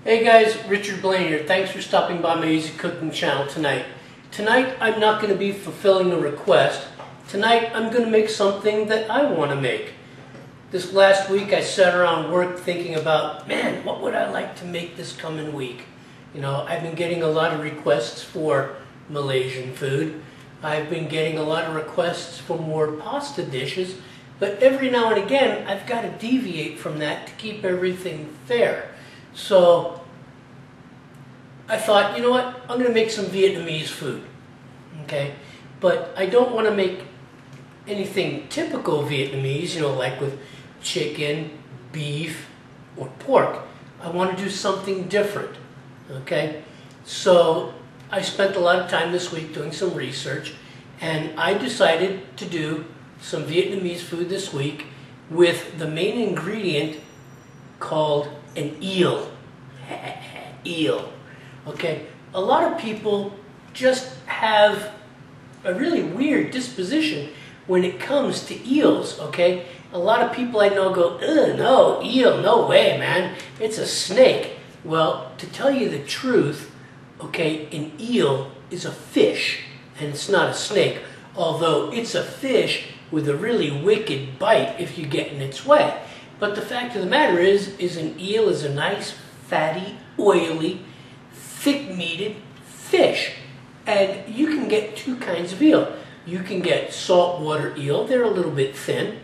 Hey guys, Richard Blaine here. Thanks for stopping by my easy cooking channel tonight. Tonight I'm not going to be fulfilling a request. Tonight I'm going to make something that I want to make. This last week I sat around work thinking about, man, what would I like to make this coming week? You know, I've been getting a lot of requests for Malaysian food. I've been getting a lot of requests for more pasta dishes, but every now and again I've got to deviate from that to keep everything fair. So I thought, you know what, I'm going to make some Vietnamese food, okay? But I don't want to make anything typical Vietnamese, you know, like with chicken, beef, or pork. I want to do something different, okay? So I spent a lot of time this week doing some research, and I decided to do some Vietnamese food this week with the main ingredient called an eel. Eel. Okay, a lot of people just have a really weird disposition when it comes to eels, okay? A lot of people I know go, ugh, no, eel, no way, man. It's a snake. Well, to tell you the truth, okay, an eel is a fish, and it's not a snake, although it's a fish with a really wicked bite if you get in its way. But the fact of the matter is an eel is a nice, fatty, oily, thick-meated fish. And you can get two kinds of eel. You can get saltwater eel, they're a little bit thin,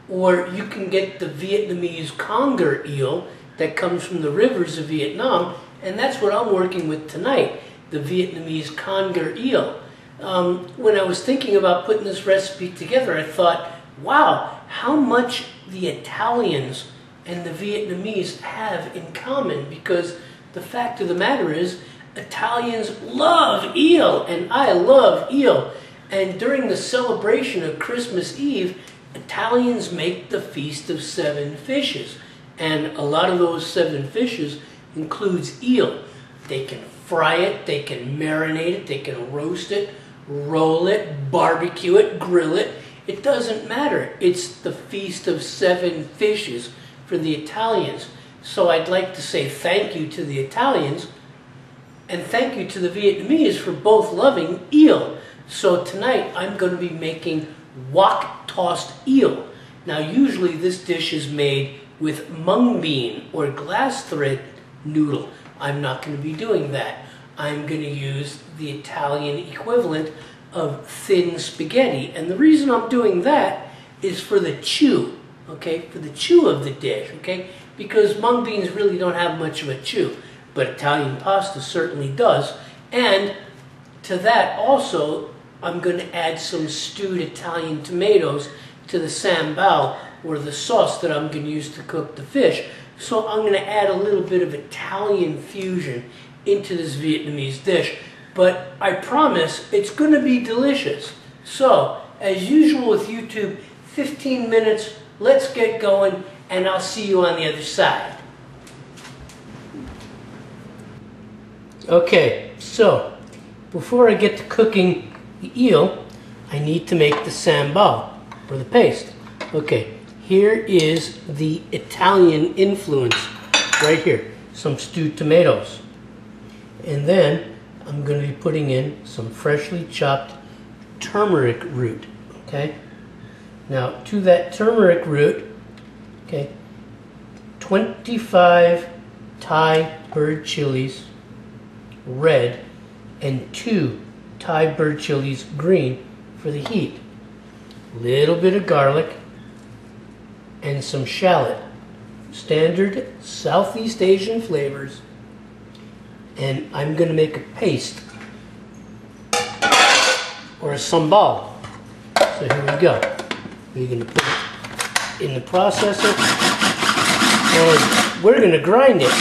or you can get the Vietnamese conger eel that comes from the rivers of Vietnam, and that's what I'm working with tonight, the Vietnamese conger eel. When I was thinking about putting this recipe together, I thought, wow, how much the Italians and the Vietnamese have in common, because the fact of the matter is Italians love eel and I love eel, and during the celebration of Christmas Eve Italians make the Feast of Seven Fishes, and a lot of those seven fishes includes eel. They can fry it, they can marinate it, they can roast it, roll it, barbecue it, grill it. It doesn't matter. It's the Feast of Seven Fishes for the Italians. So I'd like to say thank you to the Italians and thank you to the Vietnamese for both loving eel. So tonight I'm going to be making wok tossed eel. Now usually this dish is made with mung bean or glass thread noodle. I'm not going to be doing that. I'm going to use the Italian equivalent of thin spaghetti, and the reason I'm doing that is for the chew, okay, for the chew of the dish, okay, because mung beans really don't have much of a chew, but Italian pasta certainly does. And to that also I'm going to add some stewed Italian tomatoes to the sambal, or the sauce that I'm going to use to cook the fish. So I'm going to add a little bit of Italian fusion into this Vietnamese dish, but I promise it's going to be delicious. So, as usual with YouTube, 15 minutes, let's get going, and I'll see you on the other side. Okay, so, before I get to cooking the eel, I need to make the sambal, or the paste. Okay, here is the Italian influence, right here, some stewed tomatoes. And then I'm going to be putting in some freshly chopped turmeric root, okay? Now, to that turmeric root, okay, 25 Thai bird chilies, red, and 2 Thai bird chilies, green, for the heat. Little bit of garlic, and some shallot. Standard Southeast Asian flavors. And I'm going to make a paste, or a sambal. So here we go. We're going to put it in the processor, and we're going to grind it.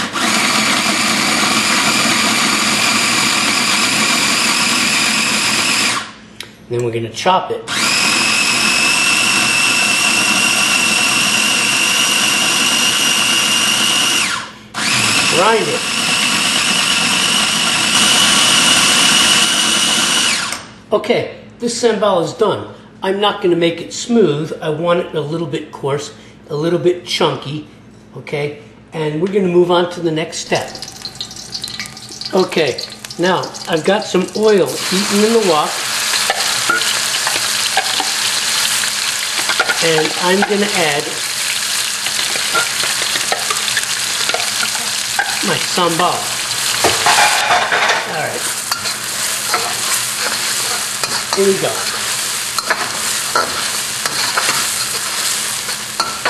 Then we're going to chop it. Grind it. Okay, this sambal is done. I'm not going to make it smooth. I want it a little bit coarse, a little bit chunky, okay? And we're going to move on to the next step. Okay, now I've got some oil heating in the wok, and I'm going to add my sambal. All right, here we go.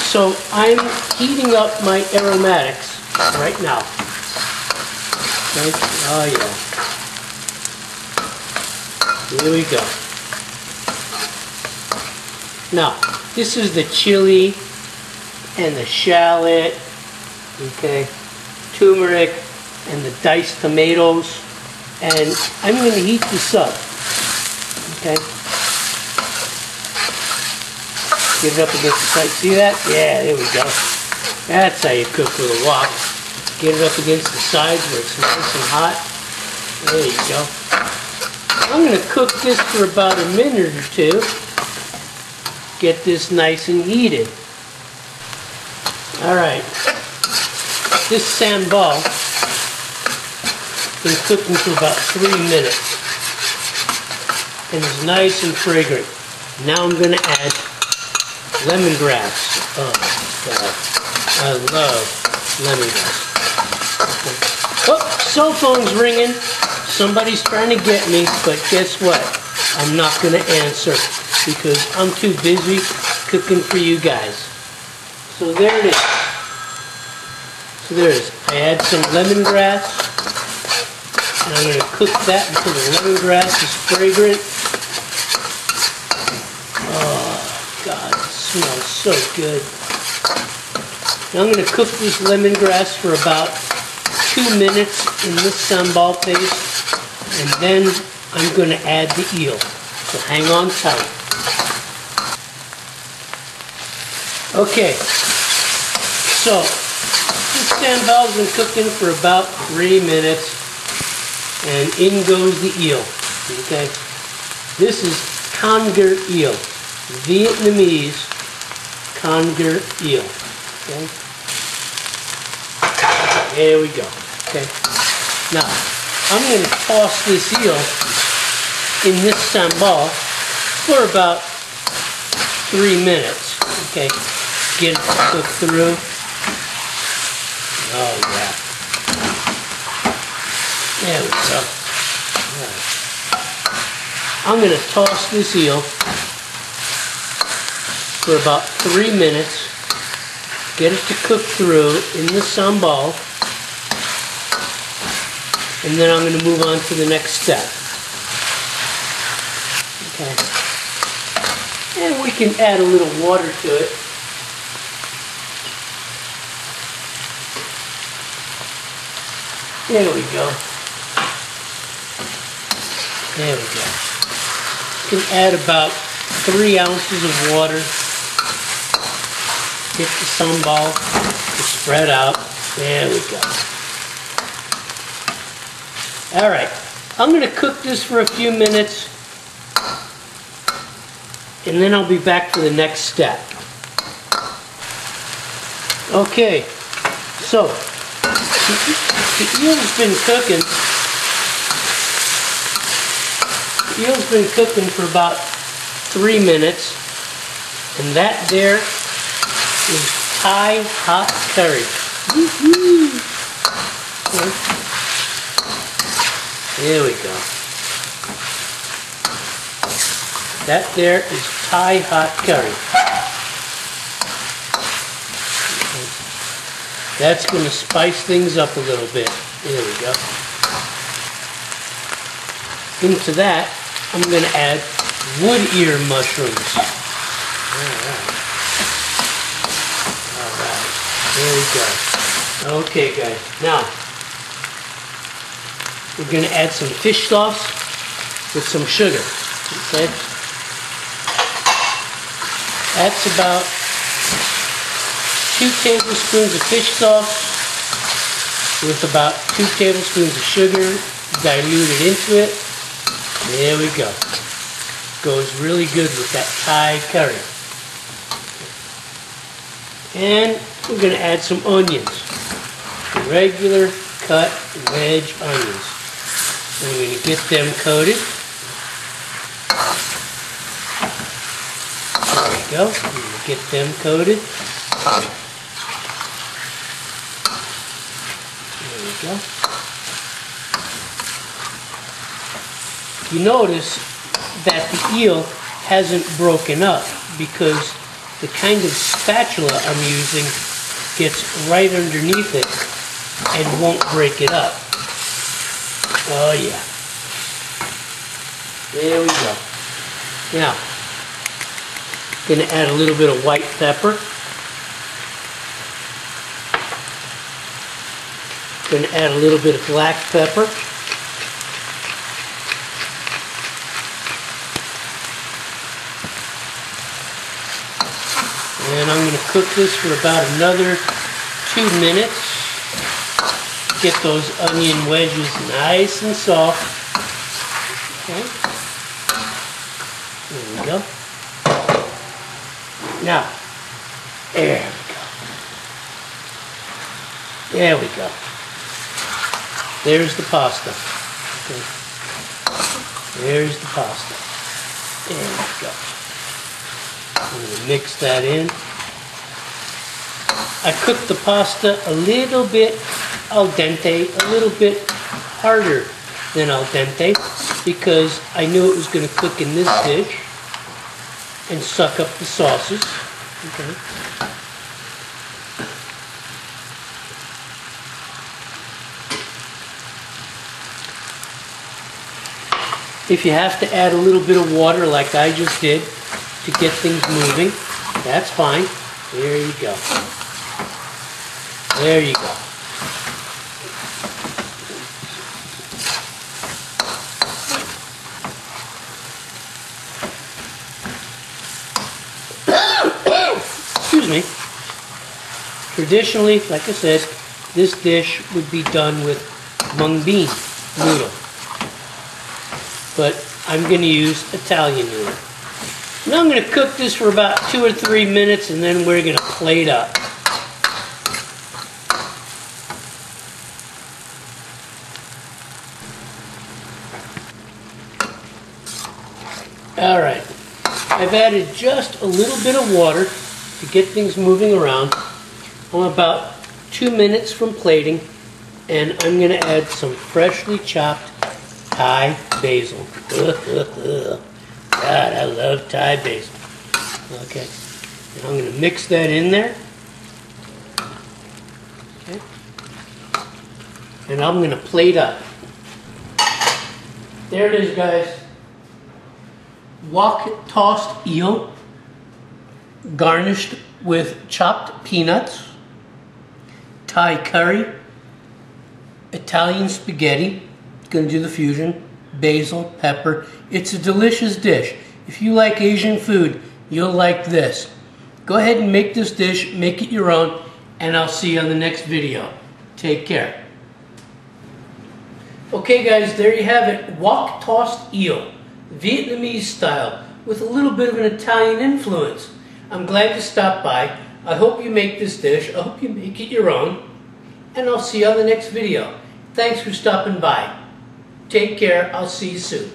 So I'm heating up my aromatics right now. Okay. Oh yeah. Here we go. Now, this is the chili and the shallot, okay, turmeric and the diced tomatoes, and I'm going to heat this up, okay. Get it up against the side. See that? Yeah, there we go. That's how you cook with a wok. Get it up against the sides where it's nice and hot. There you go. I'm going to cook this for about a minute or two. Get this nice and heated. Alright. This sambal has been cooking for about 3 minutes. And it's nice and fragrant. Now I'm going to add lemongrass. Oh God, I love lemongrass. Oh, cell phone's ringing. Somebody's trying to get me, but guess what? I'm not going to answer because I'm too busy cooking for you guys. So there it is. So there it is. I add some lemongrass, and I'm going to cook that until the lemongrass is fragrant. God, it smells so good. Now I'm going to cook this lemongrass for about 2 minutes in this sambal paste, and then I'm going to add the eel. So hang on tight. Okay, so this sambal's been cooking for about 3 minutes, and in goes the eel. Okay, this is conger eel. Vietnamese conger eel. Okay. There we go. Okay. Now I'm going to toss this eel in this sambal for about 3 minutes. Okay. Get it cooked through. Oh yeah. There we go. All right. I'm going to toss this eel for about 3 minutes, get it to cook through in the sambal, and then I'm going to move on to the next step. Okay. And we can add a little water to it. There we go. There we go. You can add about 3 ounces of water. Get the sambal to spread out. There we go. Alright, I'm going to cook this for a few minutes, and then I'll be back for the next step. Okay, so the eel's been cooking. The eel's been cooking for about 3 minutes, and that there is Thai hot curry. Okay. There we go. That there is Thai hot curry. That's going to spice things up a little bit. There we go. Into that, I'm going to add wood ear mushrooms. Alright. There we go. Okay, guys. Now, we're going to add some fish sauce with some sugar. Okay? That's about 2 tablespoons of fish sauce with about 2 tablespoons of sugar diluted into it. There we go. Goes really good with that Thai curry. And we're going to add some onions. Regular cut wedge onions. I'm going to get them coated. There we go. I'm going to get them coated. There we go. You notice that the eel hasn't broken up because the kind of spatula I'm using gets right underneath it and won't break it up. Oh yeah. There we go. Now, going to add a little bit of white pepper. Going to add a little bit of black pepper. And I'm going to cook this for about another 2 minutes. Get those onion wedges nice and soft. Okay. There we go. Now, there we go. There we go. There's the pasta. Okay. There's the pasta. There we go. I'm going to mix that in. I cooked the pasta a little bit al dente, a little bit harder than al dente, because I knew it was going to cook in this dish and suck up the sauces. Okay. If you have to add a little bit of water like I just did to get things moving, that's fine. There you go. There you go. Excuse me. Traditionally, like I said, this dish would be done with mung bean noodle. But I'm going to use Italian noodle. Now I'm going to cook this for about 2 or 3 minutes, and then we're going to plate up. Alright, I've added just a little bit of water to get things moving around. I'm about 2 minutes from plating, and I'm going to add some freshly chopped Thai basil. God, I love Thai basil. Okay, and I'm going to mix that in there. Okay, and I'm going to plate up. There it is, guys. Wok tossed eel, garnished with chopped peanuts, Thai curry, Italian spaghetti. Going to do the fusion, basil, pepper. It's a delicious dish. If you like Asian food, you'll like this. Go ahead and make this dish, make it your own, and I'll see you on the next video. Take care. Okay guys, there you have it. Wok tossed eel, Vietnamese style, with a little bit of an Italian influence. I'm glad to stop by. I hope you make this dish. I hope you make it your own. And I'll see you on the next video. Thanks for stopping by. Take care. I'll see you soon.